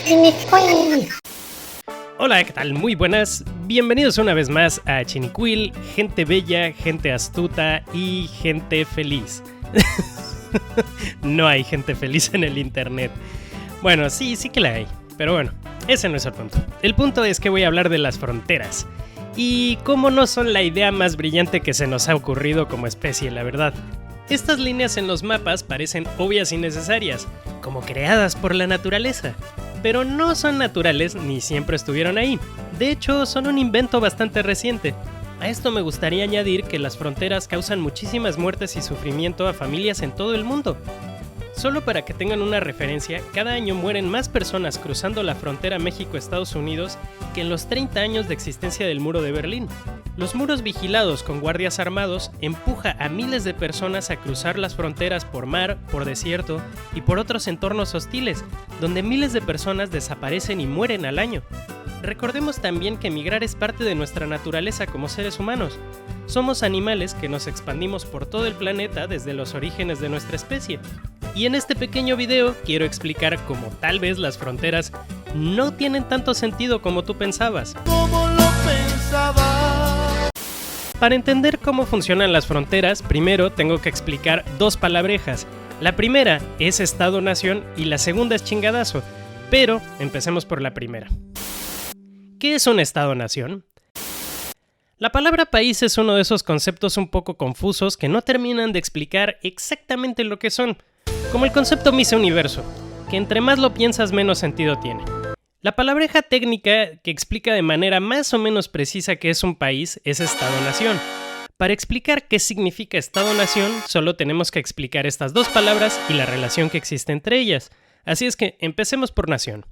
Chinicuil. Hola, ¿qué tal? Muy buenas. Bienvenidos una vez más a Chinicuil, gente bella, gente astuta y gente feliz. No hay gente feliz en el internet. Bueno, sí que la hay. Pero bueno, ese no es el punto. El punto es que voy a hablar de las fronteras. Y cómo no son la idea más brillante que se nos ha ocurrido como especie, la verdad. Estas líneas en los mapas parecen obvias y necesarias, como creadas por la naturaleza. Pero no son naturales ni siempre estuvieron ahí. De hecho, son un invento bastante reciente. A esto me gustaría añadir que las fronteras causan muchísimas muertes y sufrimiento a familias en todo el mundo. Solo para que tengan una referencia, cada año mueren más personas cruzando la frontera México-Estados Unidos que en los 30 años de existencia del Muro de Berlín. Los muros vigilados con guardias armados empuja a miles de personas a cruzar las fronteras por mar, por desierto y por otros entornos hostiles, donde miles de personas desaparecen y mueren al año. Recordemos también que migrar es parte de nuestra naturaleza como seres humanos. Somos animales que nos expandimos por todo el planeta desde los orígenes de nuestra especie. Y en este pequeño video quiero explicar cómo tal vez las fronteras no tienen tanto sentido como tú pensabas. Como lo pensaba. Para entender cómo funcionan las fronteras, primero tengo que explicar dos palabrejas. La primera es Estado-Nación y la segunda es chingadazo. Pero empecemos por la primera. ¿Qué es un Estado-Nación? La palabra país es uno de esos conceptos un poco confusos que no terminan de explicar exactamente lo que son. Como el concepto Miss Universo, que entre más lo piensas menos sentido tiene. La palabreja técnica que explica de manera más o menos precisa qué es un país es Estado-Nación. Para explicar qué significa Estado-Nación, solo tenemos que explicar estas dos palabras y la relación que existe entre ellas. Así es que empecemos por nación.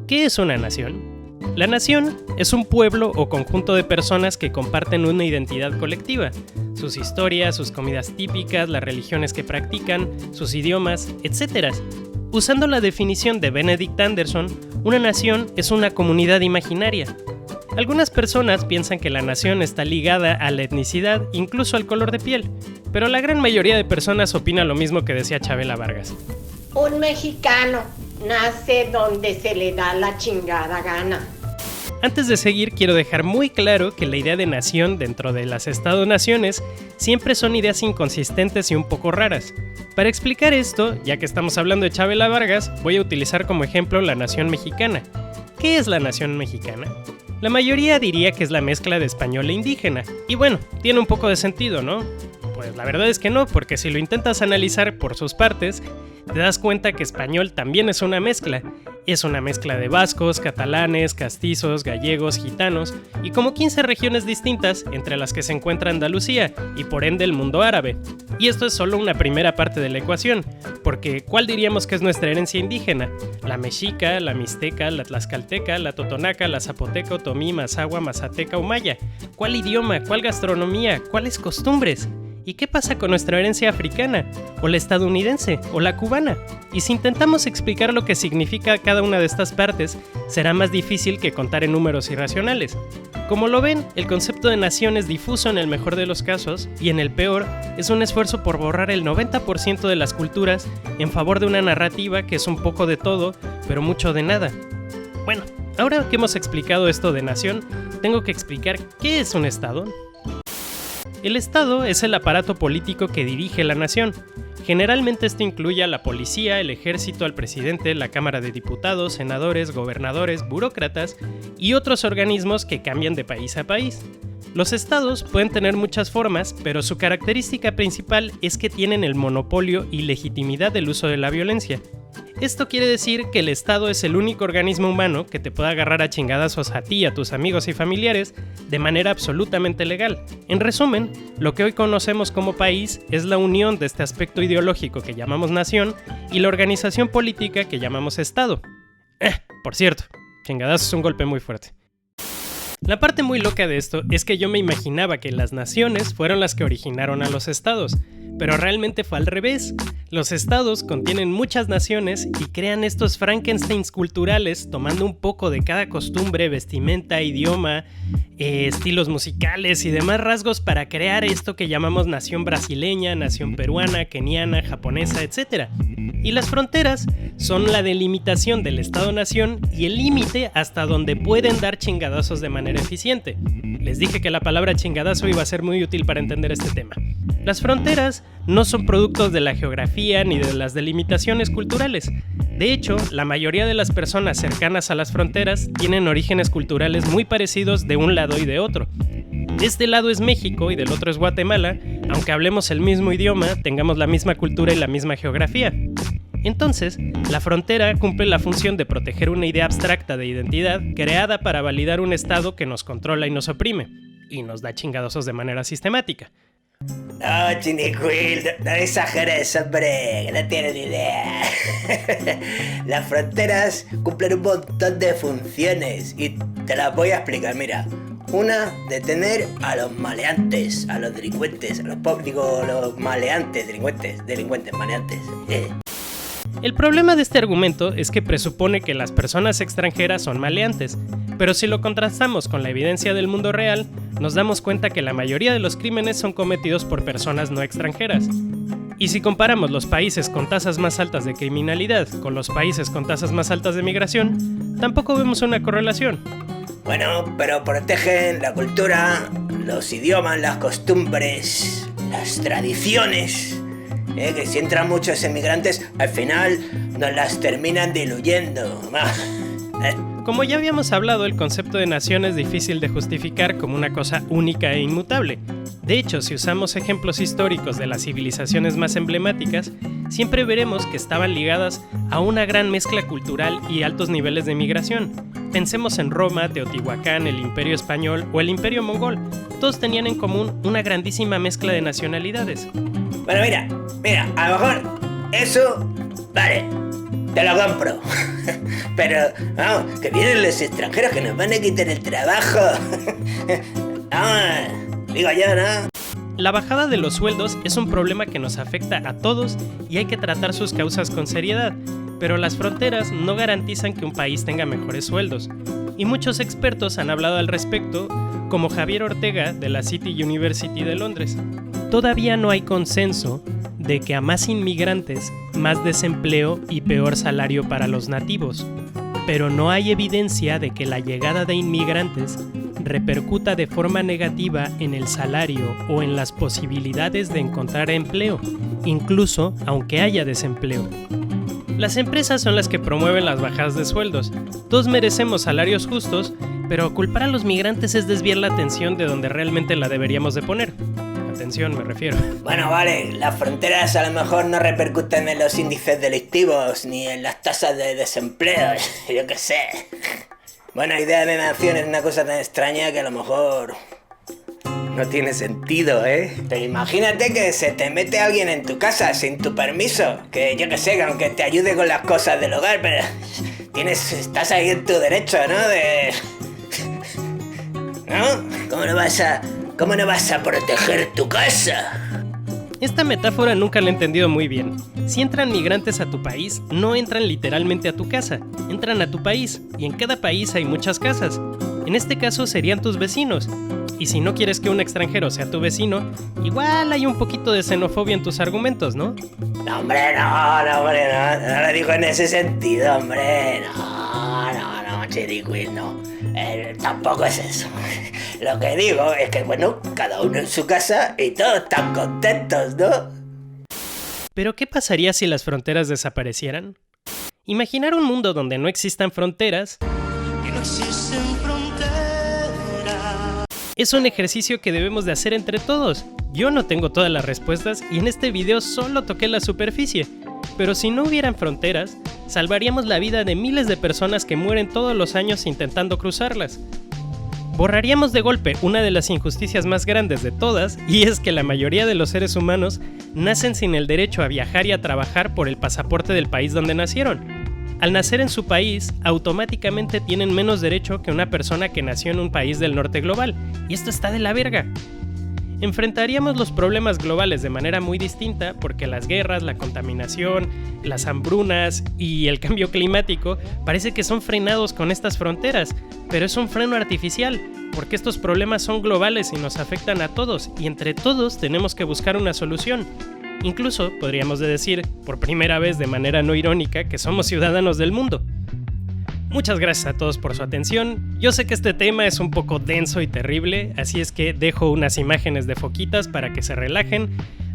¿Qué es una nación? La nación es un pueblo o conjunto de personas que comparten una identidad colectiva. Sus historias, sus comidas típicas, las religiones que practican, sus idiomas, etc. Usando la definición de Benedict Anderson, una nación es una comunidad imaginaria. Algunas personas piensan que la nación está ligada a la etnicidad, incluso al color de piel, pero la gran mayoría de personas opina lo mismo que decía Chabela Vargas. Un mexicano nace donde se le da la chingada gana. Antes de seguir, quiero dejar muy claro que la idea de nación dentro de las Estado-naciones siempre son ideas inconsistentes y un poco raras. Para explicar esto, ya que estamos hablando de Chabela Vargas, voy a utilizar como ejemplo la nación mexicana. ¿Qué es la nación mexicana? La mayoría diría que es la mezcla de español e indígena. Y bueno, tiene un poco de sentido, ¿no? Pues la verdad es que no, porque si lo intentas analizar por sus partes, te das cuenta que español también es una mezcla. Es una mezcla de vascos, catalanes, castizos, gallegos, gitanos y como 15 regiones distintas entre las que se encuentra Andalucía y por ende el mundo árabe. Y esto es solo una primera parte de la ecuación, porque ¿cuál diríamos que es nuestra herencia indígena? La mexica, la mixteca, la tlaxcalteca, la totonaca, la zapoteca, otomí, mazahua, mazateca o maya. ¿Cuál idioma? ¿Cuál gastronomía? ¿Cuáles costumbres? ¿Y qué pasa con nuestra herencia africana? ¿O la estadounidense? ¿O la cubana? Y si intentamos explicar lo que significa cada una de estas partes, será más difícil que contar en números irracionales. Como lo ven, el concepto de nación es difuso en el mejor de los casos, y en el peor, es un esfuerzo por borrar el 90% de las culturas en favor de una narrativa que es un poco de todo, pero mucho de nada. Bueno, ahora que hemos explicado esto de nación, tengo que explicar qué es un estado. El Estado es el aparato político que dirige la nación. Generalmente esto incluye a la policía, el ejército, al presidente, la Cámara de Diputados, senadores, gobernadores, burócratas y otros organismos que cambian de país a país. Los estados pueden tener muchas formas, pero su característica principal es que tienen el monopolio y legitimidad del uso de la violencia. Esto quiere decir que el Estado es el único organismo humano que te puede agarrar a chingadazos a ti y a tus amigos y familiares de manera absolutamente legal. En resumen, lo que hoy conocemos como país es la unión de este aspecto ideológico que llamamos nación y la organización política que llamamos Estado. Por cierto, chingadazos es un golpe muy fuerte. La parte muy loca de esto es que yo me imaginaba que las naciones fueron las que originaron a los estados, pero realmente fue al revés. Los estados contienen muchas naciones y crean estos Frankensteins culturales tomando un poco de cada costumbre, vestimenta, idioma, estilos musicales y demás rasgos para crear esto que llamamos nación brasileña, nación peruana, keniana, japonesa, etc. Y las fronteras son la delimitación del Estado-Nación y el límite hasta donde pueden dar chingadazos de manera eficiente. Les dije que la palabra chingadazo iba a ser muy útil para entender este tema. Las fronteras no son productos de la geografía ni de las delimitaciones culturales. De hecho, la mayoría de las personas cercanas a las fronteras tienen orígenes culturales muy parecidos de un lado y de otro. De este lado es México y del otro es Guatemala, aunque hablemos el mismo idioma, tengamos la misma cultura y la misma geografía. Entonces, la frontera cumple la función de proteger una idea abstracta de identidad creada para validar un estado que nos controla y nos oprime, y nos da chingadazos de manera sistemática. No, Chinicuil, no exageres, hombre, que no tienes ni idea. Las fronteras cumplen un montón de funciones y te las voy a explicar, mira. Una, detener a los maleantes, a los delincuentes, a los maleantes, delincuentes, maleantes. El problema de este argumento es que presupone que las personas extranjeras son maleantes, pero si lo contrastamos con la evidencia del mundo real, nos damos cuenta que la mayoría de los crímenes son cometidos por personas no extranjeras. Y si comparamos los países con tasas más altas de criminalidad con los países con tasas más altas de migración, tampoco vemos una correlación. Bueno, pero protegen la cultura, los idiomas, las costumbres, las tradiciones. Que si entran muchos emigrantes, al final nos las terminan diluyendo. Como ya habíamos hablado, el concepto de nación es difícil de justificar como una cosa única e inmutable. De hecho, si usamos ejemplos históricos de las civilizaciones más emblemáticas, siempre veremos que estaban ligadas a una gran mezcla cultural y altos niveles de migración. Pensemos en Roma, Teotihuacán, el Imperio Español o el Imperio Mongol. Todos tenían en común una grandísima mezcla de nacionalidades. Bueno, mira, a lo mejor eso, vale, te lo compro. Pero, vamos, que vienen los extranjeros que nos van a quitar el trabajo. Vamos, digo yo, ¿no? La bajada de los sueldos es un problema que nos afecta a todos y hay que tratar sus causas con seriedad, pero las fronteras no garantizan que un país tenga mejores sueldos. Y muchos expertos han hablado al respecto, como Javier Ortega de la City University de Londres. Todavía no hay consenso de que a más inmigrantes, más desempleo y peor salario para los nativos, pero no hay evidencia de que la llegada de inmigrantes repercuta de forma negativa en el salario o en las posibilidades de encontrar empleo, incluso aunque haya desempleo. Las empresas son las que promueven las bajadas de sueldos. Todos merecemos salarios justos, pero culpar a los migrantes es desviar la atención de donde realmente la deberíamos de poner. Atención, me refiero. Bueno, vale, las fronteras a lo mejor no repercuten en los índices delictivos ni en las tasas de desempleo, yo qué sé. Bueno, la idea de nación es una cosa tan extraña que a lo mejor no tiene sentido, ¿eh? Pero imagínate que se te mete alguien en tu casa sin tu permiso, que yo qué sé, que aunque te ayude con las cosas del hogar, pero estás ahí en tu derecho, ¿no? ¿No? ¿Cómo no vas a proteger tu casa? Esta metáfora nunca la he entendido muy bien. Si entran migrantes a tu país, no entran literalmente a tu casa, entran a tu país, y en cada país hay muchas casas. En este caso serían tus vecinos. Y si no quieres que un extranjero sea tu vecino, igual hay un poquito de xenofobia en tus argumentos, ¿no? No, hombre, no lo digo en ese sentido, hombre, no, Chiricuil, no. Tampoco es eso. Lo que digo es que, bueno, cada uno en su casa y todos están contentos, ¿no? Pero ¿qué pasaría si las fronteras desaparecieran? Imaginar un mundo donde no existan fronteras es un ejercicio que debemos de hacer entre todos. Yo no tengo todas las respuestas y en este video solo toqué la superficie. Pero si no hubieran fronteras, salvaríamos la vida de miles de personas que mueren todos los años intentando cruzarlas. Borraríamos de golpe una de las injusticias más grandes de todas, y es que la mayoría de los seres humanos nacen sin el derecho a viajar y a trabajar por el pasaporte del país donde nacieron. Al nacer en su país, automáticamente tienen menos derecho que una persona que nació en un país del norte global, y esto está de la verga. Enfrentaríamos los problemas globales de manera muy distinta porque las guerras, la contaminación, las hambrunas y el cambio climático parece que son frenados con estas fronteras, pero es un freno artificial porque estos problemas son globales y nos afectan a todos y entre todos tenemos que buscar una solución. Incluso podríamos decir, por primera vez de manera no irónica, que somos ciudadanos del mundo. Muchas gracias a todos por su atención. Yo sé que este tema es un poco denso y terrible, así es que dejo unas imágenes de foquitas para que se relajen.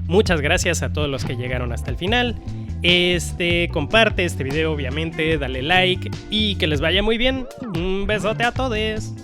Muchas gracias a todos los que llegaron hasta el final. Comparte este video obviamente, dale like y que les vaya muy bien. Un besote a todos.